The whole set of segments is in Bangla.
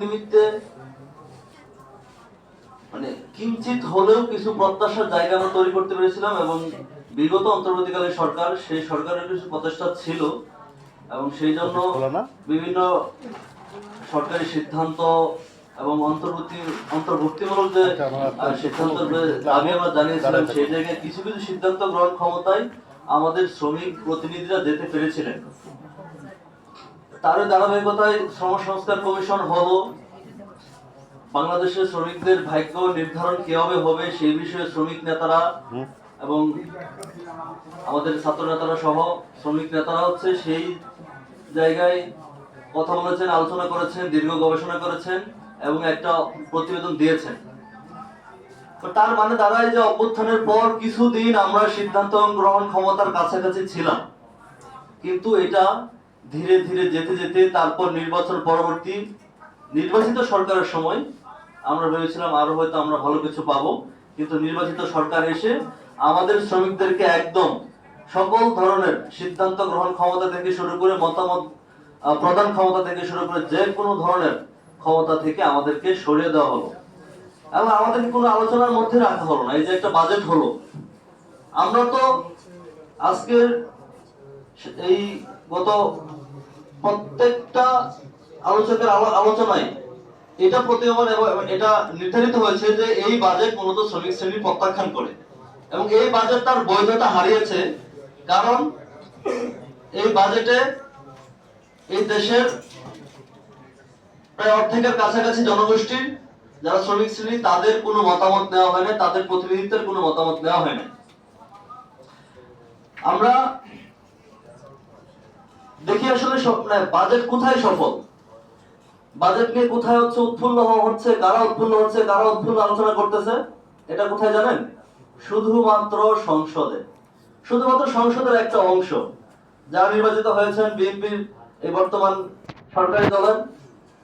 নিমিত্তে মানে কিঞ্চিত হলেও কিছু প্রত্যাশার জায়গা আমরা তৈরি করতে পেরেছিলাম এবং বিগত অন্তর্বর্তীকালীন সরকার সেই সরকারের কিছু প্রচেষ্টা ছিল এবং সেই জন্য বিভিন্ন সরকারি সিদ্ধান্ত এবং অন্তর্ভুক্তিমূলক যে সিদ্ধান্তের দাবি আমরা জানিয়েছিলাম সেই জায়গায় কিছু কিছু সিদ্ধান্ত গ্রহণ ক্ষমতায় আমাদের শ্রমিক প্রতিনিধিরা যেতে পেরেছিলেন। তার ধারাবাহিকতায় শ্রম সংস্কার কমিশন হলো, বাংলাদেশের শ্রমিকদের ভাগ্য নির্ধারণ কিভাবে হবে সেই বিষয়ে শ্রমিক নেতারা এবং আমাদের ছাত্র নেতারা সহ শ্রমিক নেতারা হচ্ছে সেই জায়গায় কথা বলেছেন, আলোচনা করেছেন, দীর্ঘ গবেষণা করেছেন এবং একটা প্রতিবেদন দিয়েছেন। তো তার মানে দাঁড়ায় যে অভ্যুত্থানের পর কিছুদিন আমরা সিদ্ধান্ত গ্রহণ ক্ষমতার কাছাকাছি ছিলাম, কিন্তু এটা ধীরে ধীরে যেতে যেতে তারপর নির্বাচন পরবর্তী নির্বাচিত সরকারের সময় আমরা ভেবেছিলাম আরো হয়তো আমরা ভালো কিছু পাবো, কিন্তু নির্বাচিত সরকার এসে আমাদের শ্রমিকদেরকে একদম সকল ধরনের সিদ্ধান্ত গ্রহণ ক্ষমতা থেকে শুরু করে মতামত প্রদান ক্ষমতা থেকে শুরু করে যে কোনো ধরনের ক্ষমতা থেকে আমাদেরকে সরিয়ে দেওয়া হলো এবং আমাদেরকে কোনো আলোচনার মধ্যে রাখা হলো না। এই যে একটা বাজেট হলো, আমরা তো আজকের এই গত প্রত্যেকটা আলোচকের আলোচনায় এটা প্রতীয়মান এবং এটা নির্ধারিত হয়েছে যে এই বাজেট মূলত শ্রমিক শ্রেণী প্রত্যাখ্যান করে এবং এই বাজেট তার বৈধতা হারিয়েছে, কারণ এই বাজেটে এই দেশের প্রায় অর্ধেকের কাছাকাছি জনগোষ্ঠীর যারা শ্রমিক শ্রেণী তাদের কোনো মতামত নেওয়া হয় না, তাদের প্রতিনিধিত্বের কোনো মতামত নেওয়া হয় না। আমরা দেখি আসলে বাজেট কোথায় সফল, বাজেট নিয়ে কোথায় হচ্ছে উৎফুল্ল হচ্ছে, কারা উৎফুল্ল হচ্ছে, কারা উৎফুল্ল আলোচনা করতেছে, এটা কোথায় জানেন? শুধুমাত্র সংসদে, শুধুমাত্র সংসদের একটা অংশ যারা নির্বাচিত হয়েছেন বিএনপির এই বর্তমান সরকারি দলের,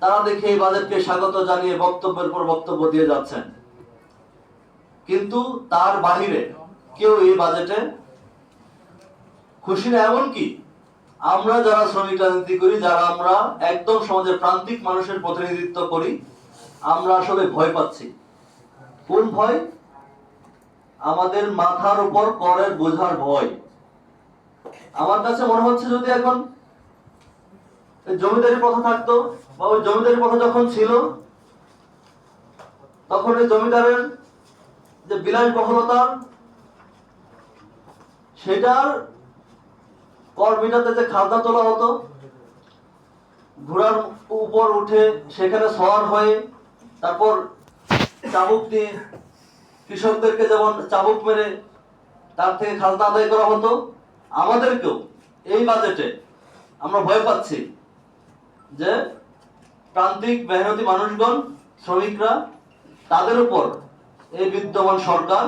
তারা দেখে এই বাজেটকে স্বাগত জানিয়ে বক্তব্যের পর বক্তব্য দিয়ে যাচ্ছেন, কিন্তু তার বাহিরে কেউ এই বাজেটে খুশি না। এমনকি আমরা যারা শ্রমিক রাজনীতি করি, যারা আমরা একদম সমাজের প্রান্তিক মানুষের প্রতিনিধিত্ব করি, আমরা আসলে ভয় পাচ্ছি। কোন ভয়? আমাদের মাথার উপর করের বোঝার ভয়। আমার কাছে মনে হচ্ছে যদি এখন জমিদারি প্রথা থাকতো বা ওই জমিদারি প্রথা যখন ছিল তখন ওই জমিদারের যে বিলাসবহুলতা সেটার কর মেটাতে যে খাজনা তোলা হতো, ঘোড়ার উপর উঠে সেখানে সওয়ার হয়ে তারপর চাবুক দিয়ে কৃষকদেরকে যেমন চাবুক মেরে তার থেকে খাজনা আদায় করা হতো, আমাদেরকেও এই বাজেটে আমরা ভয় পাচ্ছি যে প্রান্তিক মেহনতি মানুষগণ, শ্রমিকরা, তাদের উপর এই বিদ্যমান সরকার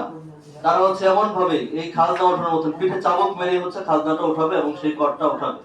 তারা হচ্ছে এমন ভাবে এই খাজনা ওঠানোর মতন পিঠে চাবুক মেরে হচ্ছে খাজনাটা উঠাবে এবং সেই করটা উঠাবে।